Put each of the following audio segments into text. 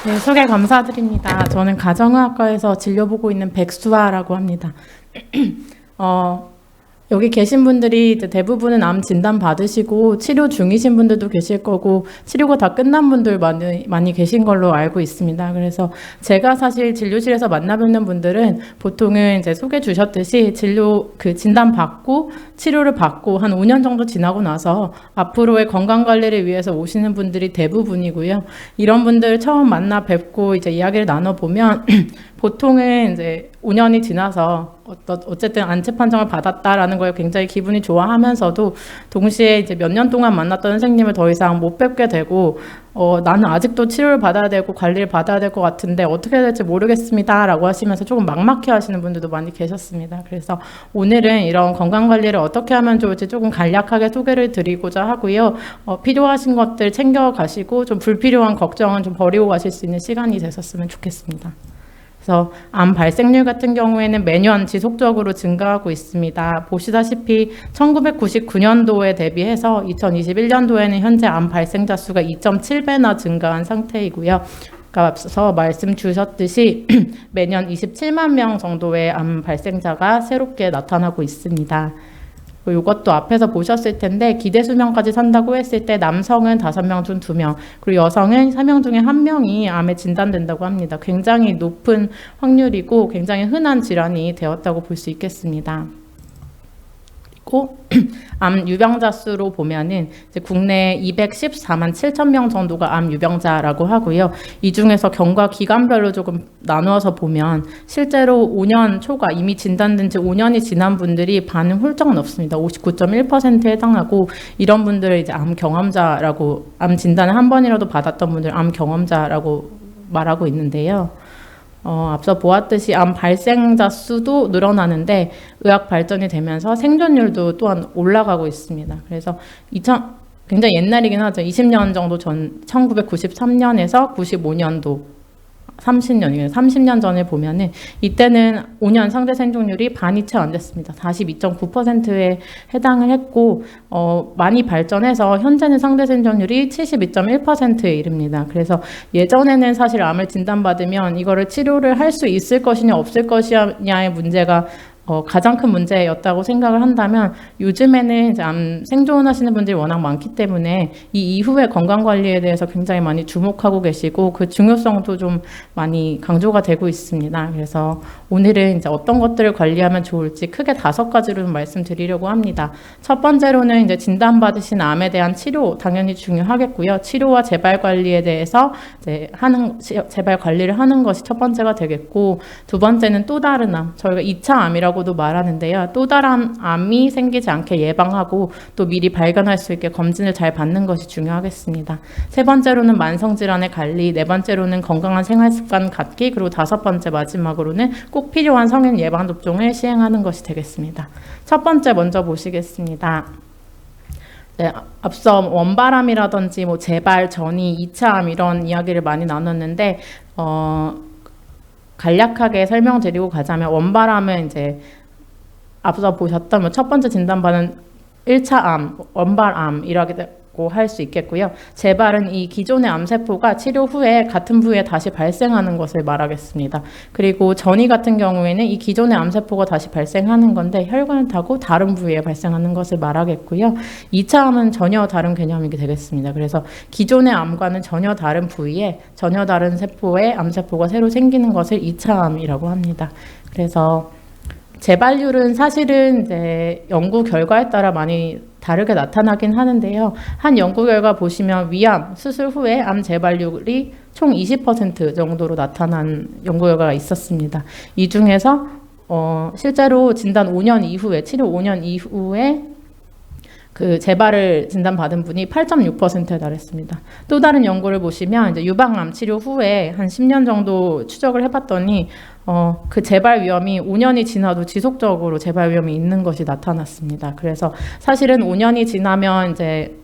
네, 소개 감사드립니다. 저는 가정의학과에서 진료 보고 있는 백수아라고 합니다. 어, 여기 계신 분들이 이제 대부분은 암 진단 받으시고 치료 중이신 분들도 계실 거고 치료가 다 끝난 분들 많이 계신 걸로 알고 있습니다. 그래서 제가 사실 진료실에서 만나뵙는 분들은 보통은 이제 소개 주셨듯이 진단 받고 치료를 받고 한 5년 정도 지나고 나서 앞으로의 건강 관리를 위해서 오시는 분들이 대부분이고요. 이런 분들 처음 만나 뵙고 이제 이야기를 나눠 보면 보통은 이제 5년이 지나서 어쨌든 안채 판정을 받았다라는 거에 굉장히 기분이 좋아하면서도 동시에 이제 몇 년 동안 만났던 선생님을 더 이상 못 뵙게 되고 나는 아직도 치료를 받아야 되고 관리를 받아야 될 것 같은데 어떻게 해야 될지 모르겠습니다 라고 하시면서 조금 막막해 하시는 분들도 많이 계셨습니다. 그래서 오늘은 이런 건강관리를 어떻게 하면 좋을지 조금 간략하게 소개를 드리고자 하고요. 필요하신 것들 챙겨가시고 좀 불필요한 걱정은 좀 버리고 가실 수 있는 시간이 되셨으면 좋겠습니다. 그래서 암 발생률 같은 경우에는 매년 지속적으로 증가하고 있습니다. 보시다시피 1999년도에 대비해서 2021년도에는 현재 암 발생자 수가 2.7배나 증가한 상태이고요. 아까 앞서 말씀 주셨듯이 매년 27만 명 정도의 암 발생자가 새롭게 나타나고 있습니다. 이것도 앞에서 보셨을 텐데 기대 수명까지 산다고 했을 때 남성은 5명 중 2명, 그리고 여성은 3명 중에 1명이 암에 진단된다고 합니다. 굉장히 높은 확률이고 굉장히 흔한 질환이 되었다고 볼 수 있겠습니다. 그리고 암 유병자 수로 보면은 이제 국내 214만 7천 명 정도가 암 유병자라고 하고요. 이 중에서 경과 기간별로 조금 나누어서 보면 실제로 5년 초과 이미 진단된 지 5년이 지난 분들이 반은 훌쩍 넘습니다. 59.1%에 해당하고 이런 분들을 이제 암 경험자라고, 암 진단을 한 번이라도 받았던 분들 암 경험자라고 말하고 있는데요. 앞서 보았듯이 암 발생자 수도 늘어나는데 의학 발전이 되면서 생존율도 또한 올라가고 있습니다. 그래서 굉장히 옛날이긴 하죠. 20년 정도 전 1993년에서 95년도 30년 전에 보면은 이때는 5년 상대 생존율이 반이 채 안 됐습니다. 42.9%에 해당을 했고 많이 발전해서 현재는 상대 생존율이 72.1%에 이릅니다. 그래서 예전에는 사실 암을 진단받으면 이거를 치료를 할 수 있을 것이냐 없을 것이냐의 문제가 가장 큰 문제였다고 생각을 한다면 요즘에는 이제 암 생존하시는 분들이 워낙 많기 때문에 이 이후의 건강관리에 대해서 굉장히 많이 주목하고 계시고 그 중요성도 좀 많이 강조가 되고 있습니다. 그래서 오늘은 이제 어떤 것들을 관리하면 좋을지 크게 5가지로 말씀드리려고 합니다. 첫 번째로는 이제 진단받으신 암에 대한 치료 당연히 중요하겠고요. 치료와 재발 관리에 대해서 이제 재발 관리를 하는 것이 첫 번째가 되겠고, 두 번째는 또 다른 암, 저희가 2차 암이라고 도 말하는데요. 또 다른 암이 생기지 않게 예방하고 또 미리 발견할 수 있게 검진을 잘 받는 것이 중요하겠습니다. 세 번째로는 만성질환의 관리, 네 번째로는 건강한 생활습관 갖기, 그리고 5번째 마지막으로는 꼭 필요한 성인 예방접종을 시행하는 것이 되겠습니다. 첫 번째 먼저 보시겠습니다. 네, 앞서 원발암이라든지 재발, 전이, 2차 암 이런 이야기를 많이 나눴는데 간략하게 설명드리고 가자면 원발암은 이제 앞서 보셨던 첫 번째 진단받은 1차 암, 원발암이라고 할 수 있겠고요. 재발은 이 기존의 암세포가 치료 후에 같은 부위에 다시 발생하는 것을 말하겠습니다. 그리고 전이 같은 경우에는 이 기존의 암세포가 다시 발생하는 건데 혈관을 타고 다른 부위에 발생하는 것을 말하겠고요. 2차 암은 전혀 다른 개념이 되겠습니다. 그래서 기존의 암과는 전혀 다른 부위에 전혀 다른 세포의 암세포가 새로 생기는 것을 2차 암이라고 합니다. 그래서 재발률은 사실은 이제 연구 결과에 따라 많이 다르게 나타나긴 하는데요. 한 연구 결과 보시면 위암 수술 후에 암 재발률이 총 20% 정도로 나타난 연구 결과가 있었습니다. 이 중에서 실제로 진단 5년 이후에, 치료 5년 이후에 그 재발을 진단받은 분이 8.6%에 달했습니다. 또 다른 연구를 보시면 이제 유방암 치료 후에 한 10년 정도 추적을 해봤더니 그 재발 위험이 5년이 지나도 지속적으로 재발 위험이 있는 것이 나타났습니다. 그래서 사실은 5년이 지나면 이제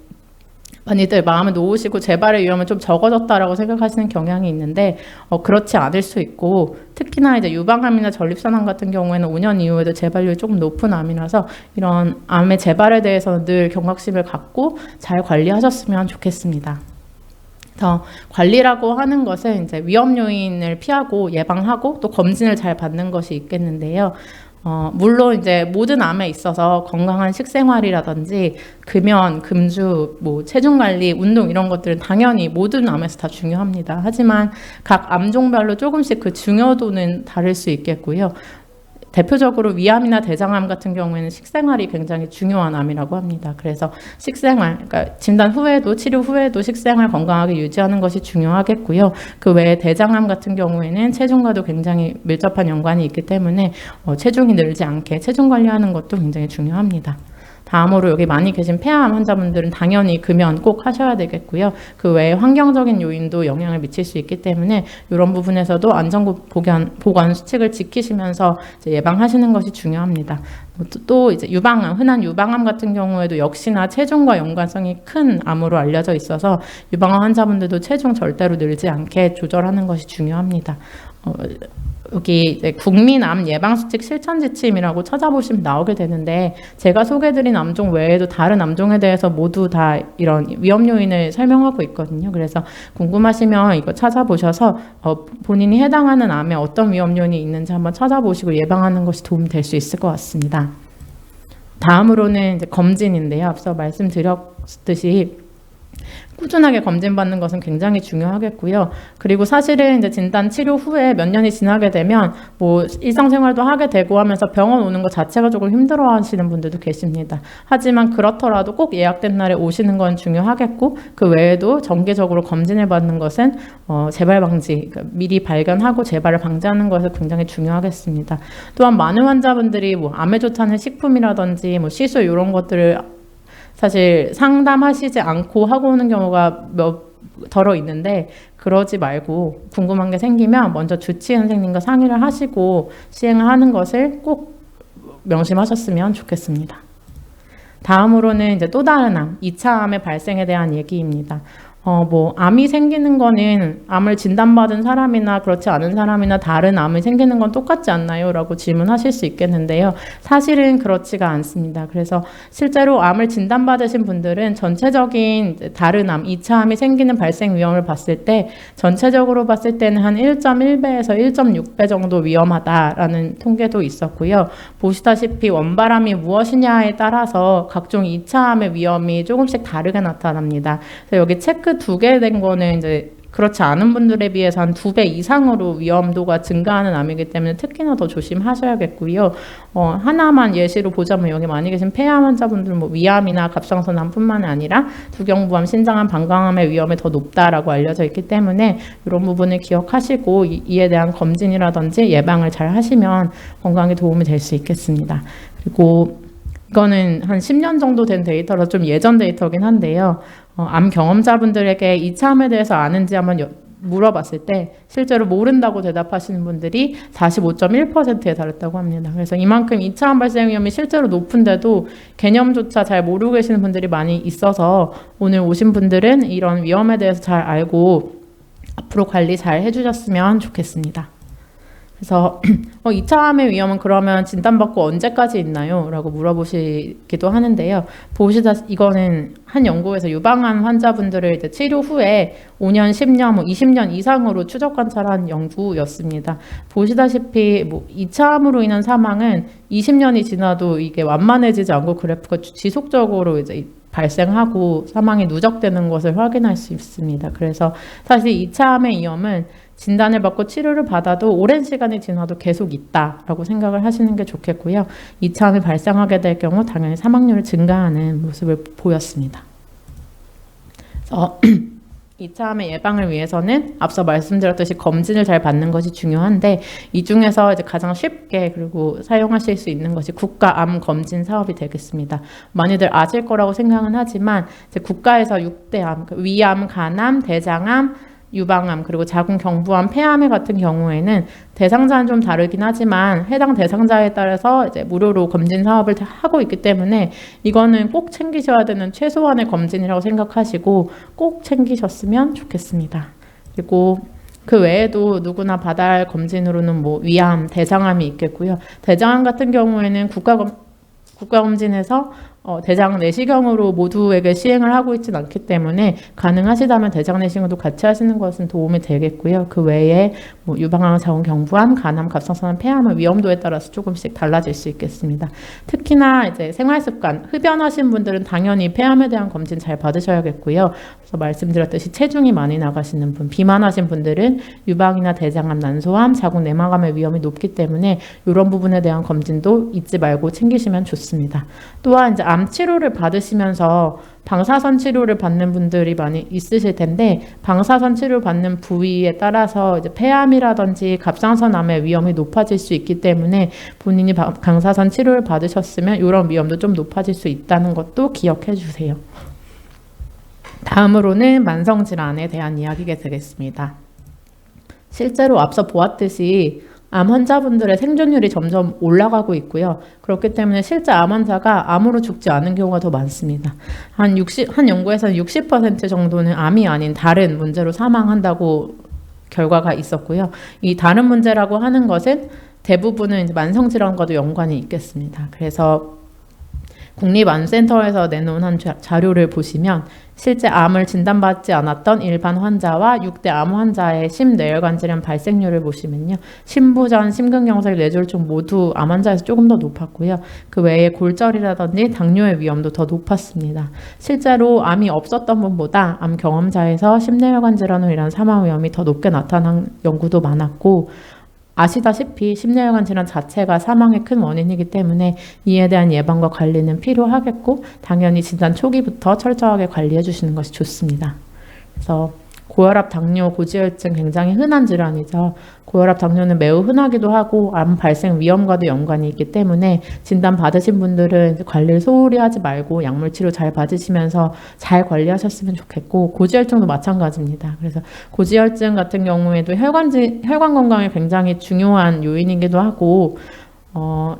많이들 마음을 놓으시고 재발의 위험은 좀 적어졌다라고 생각하시는 경향이 있는데 그렇지 않을 수 있고, 특히나 이제 유방암이나 전립선암 같은 경우에는 5년 이후에도 재발률이 조금 높은 암이라서 이런 암의 재발에 대해서 늘 경각심을 갖고 잘 관리하셨으면 좋겠습니다. 관리라고 하는 것은 이제 위험 요인을 피하고 예방하고 또 검진을 잘 받는 것이 있겠는데요. 물론 이제 모든 암에 있어서 건강한 식생활이라든지 금연, 금주, 뭐 체중 관리, 운동 이런 것들은 당연히 모든 암에서 다 중요합니다. 하지만 각 암종별로 조금씩 그 중요도는 다를 수 있겠고요. 대표적으로 위암이나 대장암 같은 경우에는 식생활이 굉장히 중요한 암이라고 합니다. 그래서 식생활, 그러니까 진단 후에도 치료 후에도 식생활 건강하게 유지하는 것이 중요하겠고요. 그 외에 대장암 같은 경우에는 체중과도 굉장히 밀접한 연관이 있기 때문에 체중이 늘지 않게 체중 관리하는 것도 굉장히 중요합니다. 다음으로 여기 많이 계신 폐암 환자분들은 당연히 금연 꼭 하셔야 되겠고요. 그 외에 환경적인 요인도 영향을 미칠 수 있기 때문에 이런 부분에서도 안전보건 수칙을 지키시면서 이제 예방하시는 것이 중요합니다. 또 이제 유방암, 흔한 유방암 같은 경우에도 역시나 체중과 연관성이 큰 암으로 알려져 있어서 유방암 환자분들도 체중 절대로 늘지 않게 조절하는 것이 중요합니다. 여기 이제 국민암 예방수칙 실천지침이라고 찾아보시면 나오게 되는데 제가 소개해드린 암종 외에도 다른 암종에 대해서 모두 다 이런 위험 요인을 설명하고 있거든요. 그래서 궁금하시면 이거 찾아보셔서 본인이 해당하는 암에 어떤 위험 요인이 있는지 한번 찾아보시고 예방하는 것이 도움이 될 수 있을 것 같습니다. 다음으로는 이제 검진인데요. 앞서 말씀드렸듯이 꾸준하게 검진받는 것은 굉장히 중요하겠고요. 그리고 사실은 이제 진단 치료 후에 몇 년이 지나게 되면 뭐 일상생활도 하게 되고 하면서 병원 오는 것 자체가 조금 힘들어 하시는 분들도 계십니다. 하지만 그렇더라도 꼭 예약된 날에 오시는 건 중요하겠고 그 외에도 정기적으로 검진을 받는 것은 재발 방지, 그러니까 미리 발견하고 재발을 방지하는 것이 굉장히 중요하겠습니다. 또한 많은 환자분들이 뭐 암에 좋다는 식품이라든지 뭐 시술 이런 것들을 사실 상담하시지 않고 하고 오는 경우가 덜어 있는데 그러지 말고 궁금한 게 생기면 먼저 주치 선생님과 상의를 하시고 시행을 하는 것을 꼭 명심하셨으면 좋겠습니다. 다음으로는 이제 또 다른 암, 2차 암의 발생에 대한 얘기입니다. 뭐 암이 생기는 거는 암을 진단받은 사람이나 그렇지 않은 사람이나 다른 암이 생기는 건 똑같지 않나요? 라고 질문하실 수 있겠는데요. 사실은 그렇지가 않습니다. 그래서 실제로 암을 진단받으신 분들은 전체적인 다른 암, 2차 암이 생기는 발생 위험을 봤을 때 전체적으로 봤을 때는 한 1.1배에서 1.6배 정도 위험하다라는 통계도 있었고요. 보시다시피 원발암이 무엇이냐에 따라서 각종 2차 암의 위험이 조금씩 다르게 나타납니다. 그래서 여기 체크 2개 된 거는 이제 그렇지 않은 분들에 비해서 한 2배 이상으로 위험도가 증가하는 암이기 때문에 특히나 더 조심하셔야겠고요. 하나만 예시로 보자면 여기 많이 계신 폐암 환자분들은 뭐 위암이나 갑상선암뿐만 아니라 두경부암, 신장암, 방광암의 위험이 더 높다라고 알려져 있기 때문에 이런 부분을 기억하시고 이에 대한 검진이라든지 예방을 잘 하시면 건강에 도움이 될 수 있겠습니다. 그리고 이거는 한 10년 정도 된 데이터라서 좀 예전 데이터긴 한데요. 암 경험자분들에게 2차 암에 대해서 아는지 한번 물어봤을 때 실제로 모른다고 대답하시는 분들이 45.1%에 달했다고 합니다. 그래서 이만큼 2차 암 발생 위험이 실제로 높은데도 개념조차 잘 모르고 계시는 분들이 많이 있어서 오늘 오신 분들은 이런 위험에 대해서 잘 알고 앞으로 관리 잘 해주셨으면 좋겠습니다. 그래서 2차 암의 위험은 그러면 진단받고 언제까지 있나요? 라고 물어보시기도 하는데요. 이거는 한 연구에서 유방암 환자분들을 이제 치료 후에 5년, 10년, 뭐 20년 이상으로 추적 관찰한 연구였습니다. 보시다시피 뭐 2차 암으로 인한 사망은 20년이 지나도 이게 완만해지지 않고 그래프가 지속적으로 이제 발생하고 사망이 누적되는 것을 확인할 수 있습니다. 그래서 사실 2차 암의 위험은 진단을 받고 치료를 받아도 오랜 시간이 지나도 계속 있다라고 생각을 하시는 게 좋겠고요. 2차 암이 발생하게 될 경우 당연히 사망률이 증가하는 모습을 보였습니다. 그래서 2차 암의 예방을 위해서는 앞서 말씀드렸듯이 검진을 잘 받는 것이 중요한데 이 중에서 이제 가장 쉽게 그리고 사용하실 수 있는 것이 국가암 검진 사업이 되겠습니다. 많이들 아실 거라고 생각은 하지만 이제 국가에서 6대 암, 위암, 간암, 대장암, 유방암 그리고 자궁경부암, 폐암 같은 경우에는 대상자는 좀 다르긴 하지만 해당 대상자에 따라서 이제 무료로 검진 사업을 하고 있기 때문에 이거는 꼭 챙기셔야 되는 최소한의 검진이라고 생각하시고 꼭 챙기셨으면 좋겠습니다. 그리고 그 외에도 누구나 받아야 할 검진으로는 뭐 위암, 대장암이 있겠고요. 대장암 같은 경우에는 국가검진에서 대장 내시경으로 모두에게 시행을 하고 있지는 않기 때문에 가능하시다면 대장 내시경도 같이 하시는 것은 도움이 되겠고요. 그 외에 뭐 유방암, 자궁 경부암, 간암, 갑상선암, 폐암의 위험도에 따라서 조금씩 달라질 수 있겠습니다. 특히나 이제 생활습관, 흡연하신 분들은 당연히 폐암에 대한 검진 잘 받으셔야겠고요. 그래서 말씀드렸듯이 체중이 많이 나가시는 분, 비만하신 분들은 유방이나 대장암, 난소암, 자궁 내막암의 위험이 높기 때문에 이런 부분에 대한 검진도 잊지 말고 챙기시면 좋습니다. 또한 이제 암 치료를 받으시면서 방사선 치료를 받는 분들이 많이 있으실 텐데 방사선 치료 받는 부위에 따라서 이제 폐암이라든지 갑상선암의 위험이 높아질 수 있기 때문에 본인이 방사선 치료를 받으셨으면 이런 위험도 좀 높아질 수 있다는 것도 기억해 주세요. 다음으로는 만성질환에 대한 이야기가 되겠습니다. 실제로 앞서 보았듯이 암 환자분들의 생존율이 점점 올라가고 있고요. 그렇기 때문에 실제 암 환자가 암으로 죽지 않은 경우가 더 많습니다. 한 연구에서는 60% 정도는 암이 아닌 다른 문제로 사망한다고 결과가 있었고요. 이 다른 문제라고 하는 것은 대부분은 이제 만성질환과도 연관이 있겠습니다. 그래서 국립암센터에서 내놓은 한 자료를 보시면 실제 암을 진단받지 않았던 일반 환자와 6대 암 환자의 심뇌혈관 질환 발생률을 보시면요. 심부전, 심근경색, 뇌졸중 모두 암 환자에서 조금 더 높았고요. 그 외에 골절이라든지 당뇨의 위험도 더 높았습니다. 실제로 암이 없었던 분보다 암 경험자에서 심뇌혈관 질환으로 인한 사망 위험이 더 높게 나타난 연구도 많았고 아시다시피 심뇌혈관 질환 자체가 사망의 큰 원인이기 때문에 이에 대한 예방과 관리는 필요하겠고 당연히 진단 초기부터 철저하게 관리해 주시는 것이 좋습니다. 그래서 고혈압, 당뇨, 고지혈증 굉장히 흔한 질환이죠. 고혈압, 당뇨는 매우 흔하기도 하고 암 발생 위험과도 연관이 있기 때문에 진단 받으신 분들은 관리를 소홀히 하지 말고 약물 치료 잘 받으시면서 잘 관리하셨으면 좋겠고 고지혈증도 마찬가지입니다. 그래서 고지혈증 같은 경우에도 혈관 건강이 굉장히 중요한 요인이기도 하고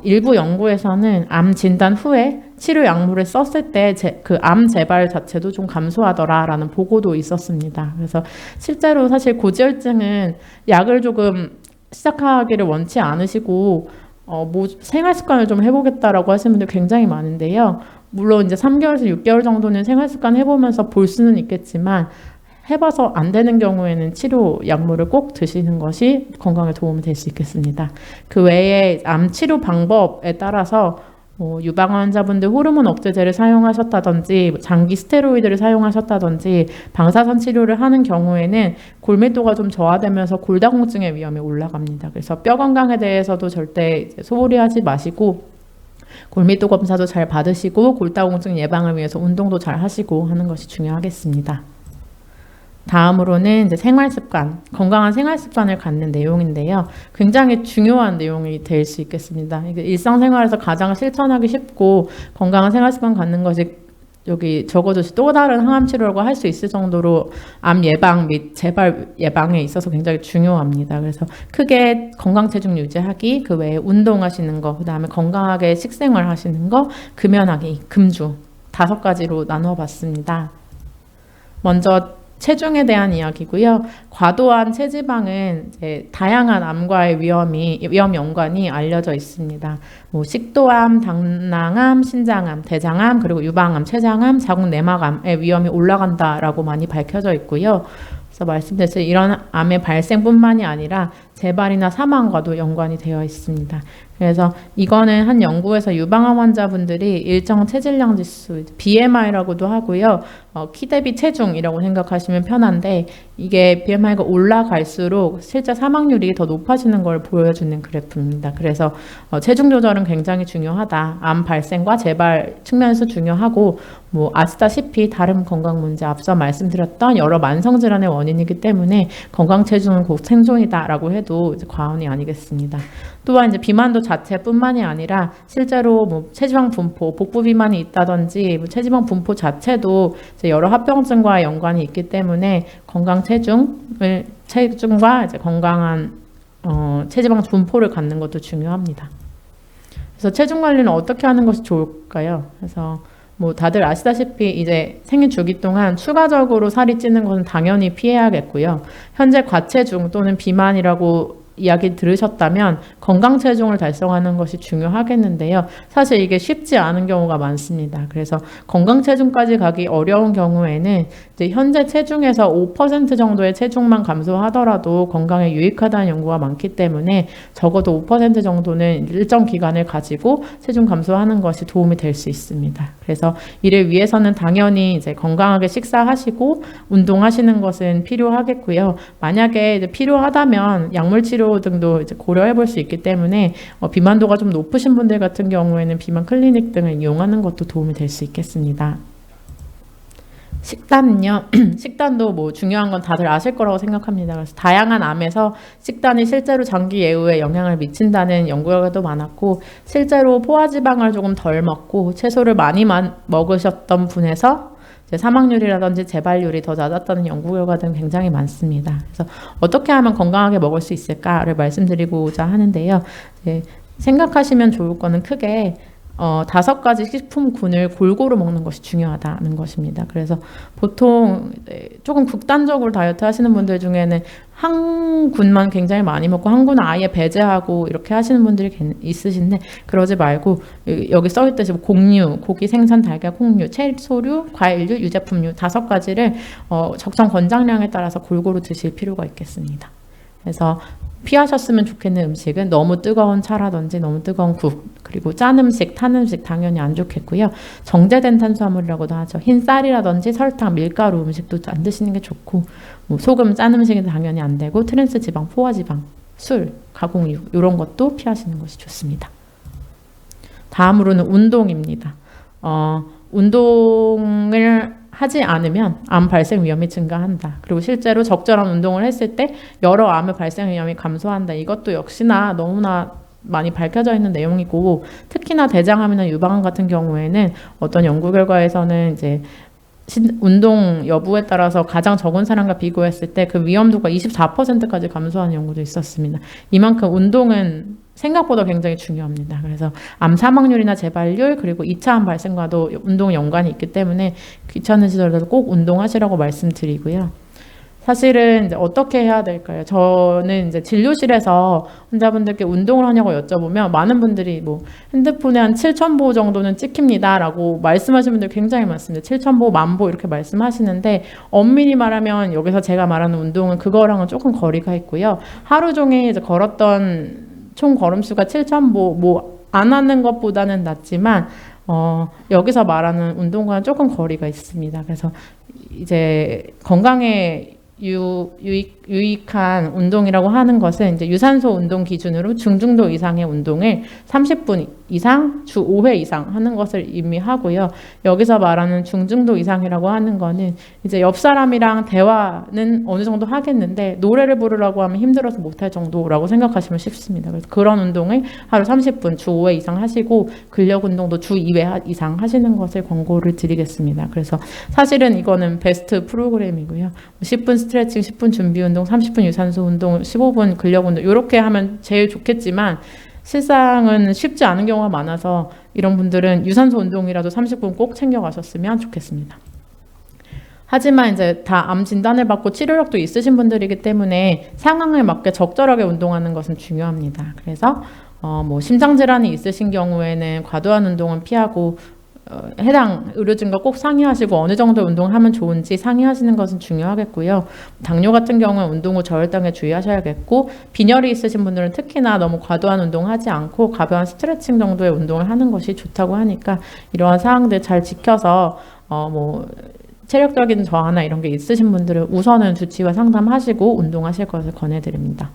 일부 연구에서는 암 진단 후에 치료 약물을 썼을 때 그 암 재발 자체도 좀 감소하더라라는 보고도 있었습니다. 그래서 실제로 사실 고지혈증은 약을 조금 시작하기를 원치 않으시고 뭐 생활 습관을 좀 해보겠다라고 하시는 분들 굉장히 많은데요. 물론 이제 3개월에서 6개월 정도는 생활 습관 해보면서 볼 수는 있겠지만 해봐서 안 되는 경우에는 치료 약물을 꼭 드시는 것이 건강에 도움이 될 수 있겠습니다. 그 외에 암 치료 방법에 따라서 유방 환자분들 호르몬 억제제를 사용하셨다든지 장기 스테로이드를 사용하셨다든지 방사선 치료를 하는 경우에는 골밀도가 좀 저하되면서 골다공증의 위험이 올라갑니다. 그래서 뼈 건강에 대해서도 절대 소홀히 하지 마시고 골밀도 검사도 잘 받으시고 골다공증 예방을 위해서 운동도 잘 하시고 하는 것이 중요하겠습니다. 다음으로는 이제 생활습관, 건강한 생활습관을 갖는 내용인데요. 굉장히 중요한 내용이 될 수 있겠습니다. 일상생활에서 가장 실천하기 쉽고 건강한 생활습관 갖는 것이 여기 적어도 또 다른 항암 치료라고 할 수 있을 정도로 암 예방 및 재발 예방에 있어서 굉장히 중요합니다. 그래서 크게 건강 체중 유지하기, 그 외에 운동하시는 거, 그 다음에 건강하게 식생활 하시는 거, 금연하기, 금주 5가지로 나눠 봤습니다. 먼저 체중에 대한 이야기고요. 과도한 체지방은 이제 다양한 암과의 위험 연관이 알려져 있습니다. 뭐 식도암, 당낭암, 신장암, 대장암, 그리고 유방암, 췌장암, 자궁 내막암의 위험이 올라간다라고 많이 밝혀져 있고요. 그래서 말씀드렸듯이 이런 암의 발생뿐만이 아니라 재발이나 사망과도 연관이 되어 있습니다. 그래서 이거는 한 연구에서 유방암 환자분들이 일정 체질량 지수, BMI라고도 하고요. 키 대비 체중이라고 생각하시면 편한데 이게 BMI가 올라갈수록 실제 사망률이 더 높아지는 걸 보여주는 그래프입니다. 그래서 체중 조절은 굉장히 중요하다. 암 발생과 재발 측면에서 중요하고 뭐 아시다시피 다른 건강 문제 앞서 말씀드렸던 여러 만성 질환의 원인이기 때문에 건강 체중은 곧 생존이다라고 해도 이제 과언이 아니겠습니다. 또한 이제 비만도 자체뿐만이 아니라 실제로 뭐 체지방 분포, 복부 비만이 있다든지 뭐 체지방 분포 자체도 이제 여러 합병증과 연관이 있기 때문에 건강 체중과 이제 건강한 체지방 분포를 갖는 것도 중요합니다. 그래서 체중 관리는 어떻게 하는 것이 좋을까요? 그래서 뭐 다들 아시다시피 이제 생애 주기 동안 추가적으로 살이 찌는 것은 당연히 피해야겠고요. 현재 과체중 또는 비만이라고 이야기 들으셨다면 건강 체중을 달성하는 것이 중요하겠는데요. 사실 이게 쉽지 않은 경우가 많습니다. 그래서 건강 체중까지 가기 어려운 경우에는 이제 현재 체중에서 5% 정도의 체중만 감소하더라도 건강에 유익하다는 연구가 많기 때문에 적어도 5% 정도는 일정 기간을 가지고 체중 감소하는 것이 도움이 될 수 있습니다. 그래서 이를 위해서는 당연히 이제 건강하게 식사하시고 운동하시는 것은 필요하겠고요. 만약에 이제 필요하다면 약물 치료 등도 이제 고려해 볼 수 있기 때문에 비만도가 좀 높으신 분들 같은 경우에는 비만 클리닉 등을 이용하는 것도 도움이 될 수 있겠습니다. 식단은요. 식단도 뭐 중요한 건 다들 아실 거라고 생각합니다. 그래서 다양한 암에서 식단이 실제로 장기 예후에 영향을 미친다는 연구 결과도 많았고, 실제로 포화지방을 조금 덜 먹고 채소를 많이 먹으셨던 분에서 사망률이라든지 재발률이 더 낮았다는 연구 결과들은 굉장히 많습니다. 그래서 어떻게 하면 건강하게 먹을 수 있을까를 말씀드리고자 하는데요. 생각하시면 좋을 거는 크게 5가지 식품군을 골고루 먹는 것이 중요하다는 것입니다. 그래서 보통 조금 극단적으로 다이어트 하시는 분들 중에는 한 군만 굉장히 많이 먹고 한 군은 아예 배제하고 이렇게 하시는 분들이 있으신데, 그러지 말고 여기 써있듯이 곡류, 고기, 생선, 달걀, 콩류, 채소류, 과일류, 유제품류 5가지를 적정 권장량에 따라서 골고루 드실 필요가 있겠습니다. 그래서 피하셨으면 좋겠는 음식은 너무 뜨거운 차라든지 너무 뜨거운 국, 그리고 짠 음식, 탄 음식 당연히 안 좋겠고요. 정제된 탄수화물이라고도 하죠. 흰 쌀이라든지 설탕, 밀가루 음식도 안 드시는 게 좋고, 소금, 짠 음식은 당연히 안 되고, 트랜스 지방, 포화 지방, 술, 가공유 이런 것도 피하시는 것이 좋습니다. 다음으로는 운동입니다. 운동을 하지 않으면 암 발생 위험이 증가한다. 그리고 실제로 적절한 운동을 했을 때 여러 암의 발생 위험이 감소한다. 이것도 역시나 너무나 많이 밝혀져 있는 내용이고, 특히나 대장암이나 유방암 같은 경우에는 어떤 연구 결과에서는 이제 운동 여부에 따라서 가장 적은 사람과 비교했을 때 그 위험도가 24%까지 감소하는 연구도 있었습니다. 이만큼 운동은 생각보다 굉장히 중요합니다. 그래서 암 사망률이나 재발률, 그리고 2차 암 발생과도 운동 연관이 있기 때문에 귀찮으시더라도 꼭 운동하시라고 말씀드리고요. 사실은 이제 어떻게 해야 될까요? 저는 이제 진료실에서 환자분들께 운동을 하냐고 여쭤보면 많은 분들이 뭐 핸드폰에 한 7,000보 정도는 찍힙니다 라고 말씀하시는 분들 굉장히 많습니다. 7,000보, 10,000보 이렇게 말씀하시는데, 엄밀히 말하면 여기서 제가 말하는 운동은 그거랑은 조금 거리가 있고요. 하루 종일 이제 걸었던 총 걸음수가 7,000보, 뭐 안 하는 것보다는 낫지만 여기서 말하는 운동과는 조금 거리가 있습니다. 그래서 이제 건강에 유익한 운동이라고 하는 것은 이제 유산소 운동 기준으로 중중도 이상의 운동을 30분 이상, 주 5회 이상 하는 것을 의미하고요. 여기서 말하는 중중도 이상이라고 하는 거는 이제 옆 사람이랑 대화는 어느 정도 하겠는데 노래를 부르라고 하면 힘들어서 못할 정도라고 생각하시면 쉽습니다. 그래서 그런 운동을 하루 30분, 주 5회 이상 하시고, 근력 운동도 주 2회 이상 하시는 것을 권고를 드리겠습니다. 그래서 사실은 이거는 베스트 프로그램이고요. 10분 스트레칭, 10분 준비 운동, 30분 유산소 운동, 15분 근력 운동 이렇게 하면 제일 좋겠지만 실상은 쉽지 않은 경우가 많아서 이런 분들은 유산소 운동이라도 30분 꼭 챙겨가셨으면 좋겠습니다. 하지만 이제 다 암 진단을 받고 치료력도 있으신 분들이기 때문에 상황에 맞게 적절하게 운동하는 것은 중요합니다. 그래서 뭐 심장 질환이 있으신 경우에는 과도한 운동은 피하고, 해당 의료진과 꼭 상의하시고 어느 정도 운동하면 좋은지 상의하시는 것은 중요하겠고요. 당뇨 같은 경우는 운동 후 저혈당에 주의하셔야겠고, 빈혈이 있으신 분들은 특히나 너무 과도한 운동하지 않고 가벼운 스트레칭 정도의 운동을 하는 것이 좋다고 하니까 이러한 사항들 잘 지켜서 뭐 체력적인 저하나 이런 게 있으신 분들은 우선은 주치의와 상담하시고 운동하실 것을 권해드립니다.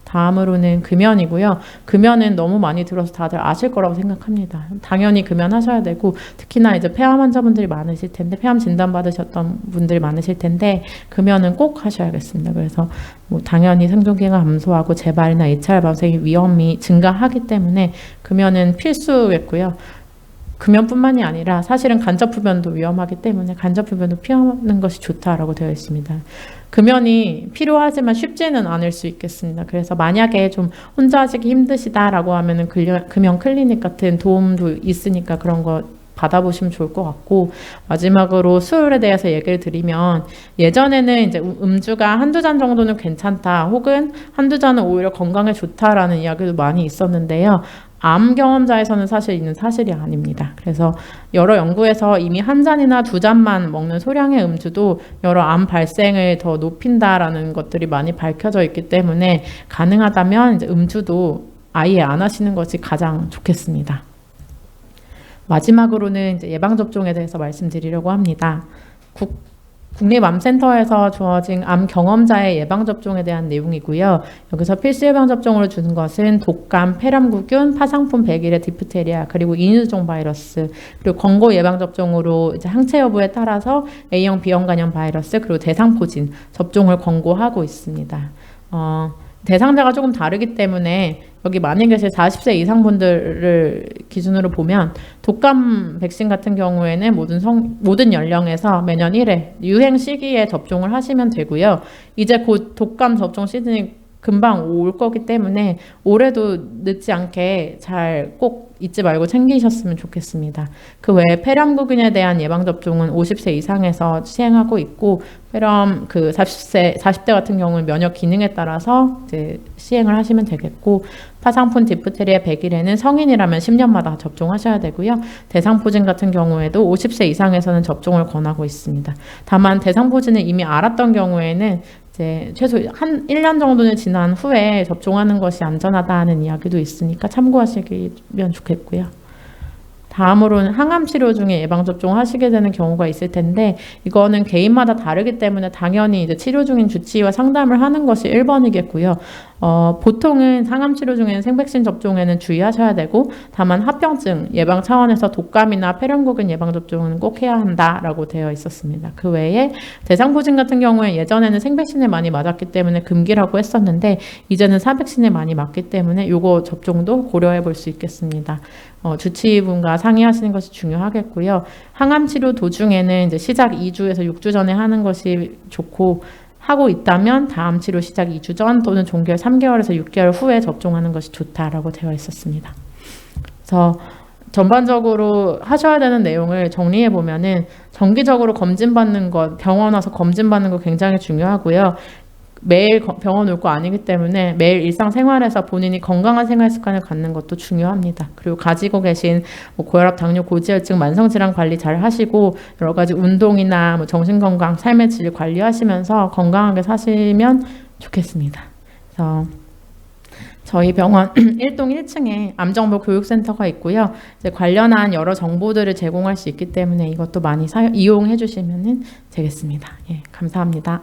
다음으로는 금연이고요. 금연은 너무 많이 들어서 다들 아실 거라고 생각합니다. 당연히 금연하셔야 되고, 특히나 이제 폐암 환자분들이 많으실 텐데, 폐암 진단 받으셨던 분들이 많으실 텐데 금연은 꼭 하셔야겠습니다. 그래서 뭐 당연히 생존기가 감소하고 재발이나 2차 발생 위험이 증가하기 때문에 금연은 필수겠고요. 금연뿐만이 아니라 사실은 간접흡연도 위험하기 때문에 간접흡연도 피하는 것이 좋다라고 되어 있습니다. 금연이 필요하지만 쉽지는 않을 수 있겠습니다. 그래서 만약에 좀 혼자 하시기 힘드시다라고 하면은 금연 클리닉 같은 도움도 있으니까 그런 거 받아보시면 좋을 것 같고, 마지막으로 술에 대해서 얘기를 드리면, 예전에는 이제 음주가 한두 잔 정도는 괜찮다, 혹은 한두 잔은 오히려 건강에 좋다라는 이야기도 많이 있었는데요. 암 경험자에서는 사실 있는 사실이 아닙니다. 그래서 여러 연구에서 이미 한 잔이나 두 잔만 먹는 소량의 음주도 여러 암 발생을 더 높인다라는 것들이 많이 밝혀져 있기 때문에 가능하다면 이제 음주도 아예 안 하시는 것이 가장 좋겠습니다. 마지막으로는 이제 예방접종에 대해서 말씀드리려고 합니다. 국립암센터에서 주어진 암 경험자의 예방접종에 대한 내용이고요. 여기서 필수 예방접종으로 주는 것은 독감, 폐렴구균, 파상풍 백일의 디프테리아, 그리고 인유종 바이러스, 그리고 권고 예방접종으로 이제 항체 여부에 따라서 A형 B형 간염 바이러스, 그리고 대상포진 접종을 권고하고 있습니다. 대상자가 조금 다르기 때문에 여기 많이 계실 40세 이상 분들을 기준으로 보면 독감 백신 같은 경우에는 모든 연령에서 매년 1회 유행 시기에 접종을 하시면 되고요. 이제 곧 독감 접종 시즌이 금방 올 거기 때문에 올해도 늦지 않게 잘 꼭 잊지 말고 챙기셨으면 좋겠습니다. 그 외에 폐렴구균에 대한 예방접종은 50세 이상에서 시행하고 있고, 폐렴 40대 같은 경우는 면역 기능에 따라서 이제 시행을 하시면 되겠고, 파상풍 디프테리아 백일에는 성인이라면 10년마다 접종하셔야 되고요. 대상포진 같은 경우에도 50세 이상에서는 접종을 권하고 있습니다. 다만 대상포진을 이미 알았던 경우에는 이제 최소 한 1년 정도는 지난 후에 접종하는 것이 안전하다는 이야기도 있으니까 참고하시면 좋겠고요. 다음으로는 항암 치료 중에 예방접종 하시게 되는 경우가 있을 텐데, 이거는 개인마다 다르기 때문에 당연히 이제 치료 중인 주치의와 상담을 하는 것이 1번이겠고요. 보통은 항암 치료 중에는 생백신 접종에는 주의하셔야 되고, 다만 합병증 예방 차원에서 독감이나 폐렴구균 예방접종은 꼭 해야 한다라고 되어 있었습니다. 그 외에 대상포진 같은 경우에 예전에는 생백신을 많이 맞았기 때문에 금기라고 했었는데, 이제는 사백신을 많이 맞기 때문에 이거 접종도 고려해 볼 수 있겠습니다. 주치의분과 상의하시는 것이 중요하겠고요. 항암 치료 도중에는 이제 시작 2주에서 6주 전에 하는 것이 좋고, 하고 있다면 다음 치료 시작 2주 전 또는 종결 3개월에서 6개월 후에 접종하는 것이 좋다라고 되어 있었습니다. 그래서 전반적으로 하셔야 되는 내용을 정리해 보면은, 정기적으로 검진받는 것, 병원 와서 검진받는 거 굉장히 중요하고요. 매일 병원 올 거 아니기 때문에 매일 일상생활에서 본인이 건강한 생활 습관을 갖는 것도 중요합니다. 그리고 가지고 계신 고혈압, 당뇨, 고지혈증, 만성질환 관리 잘 하시고, 여러 가지 운동이나 정신건강, 삶의 질 관리하시면서 건강하게 사시면 좋겠습니다. 그래서 저희 병원 1동 1층에 암정보 교육센터가 있고요. 이제 관련한 여러 정보들을 제공할 수 있기 때문에 이것도 많이 이용해 주시면 되겠습니다. 예, 감사합니다.